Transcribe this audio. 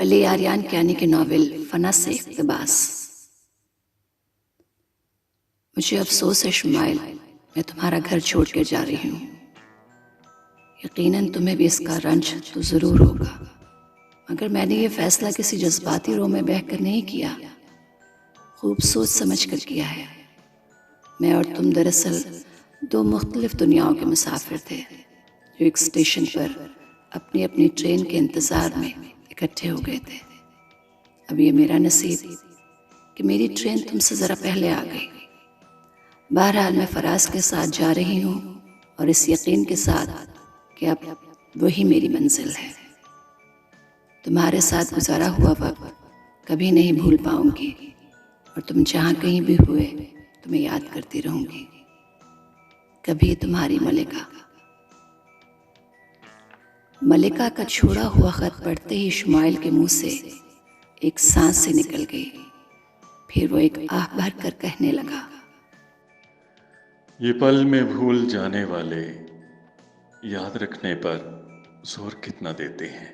अली आर्यान कियानी के नावल फना से इक़्तिबास। मुझे अफसोस है शुमाइल, मैं तुम्हारा घर छोड़ कर जा रही हूँ। यकीनन तुम्हें भी इसका रंज तो ज़रूर होगा, मगर मैंने ये फ़ैसला किसी जज्बाती रो में बहकर नहीं किया, खूब सोच समझ कर किया है। मैं और तुम दरअसल दो मुख्तलिफ दुनियाओं के मुसाफिर थे, जो एक स्टेशन पर अपनी अपनी ट्रेन के इंतज़ार में इकट्ठे हो गए थे। अब ये मेरा नसीब कि मेरी ट्रेन तुमसे ज़रा पहले आ गई। बहरहाल मैं फराज के साथ जा रही हूँ और इस यकीन के साथ कि अब वही मेरी मंजिल है। तुम्हारे साथ गुजारा हुआ वक्त कभी नहीं भूल पाऊंगी और तुम जहाँ कहीं भी हुए तुम्हें याद करती रहूंगी। कभी तुम्हारी मलिका। मलिका का छोड़ा हुआ खत पढ़ते ही शुमाइल के मुंह से एक सांस से निकल गई। फिर वो एक आह भर कर कहने लगा, ये पल में भूल जाने वाले याद रखने पर जोर कितना देते हैं।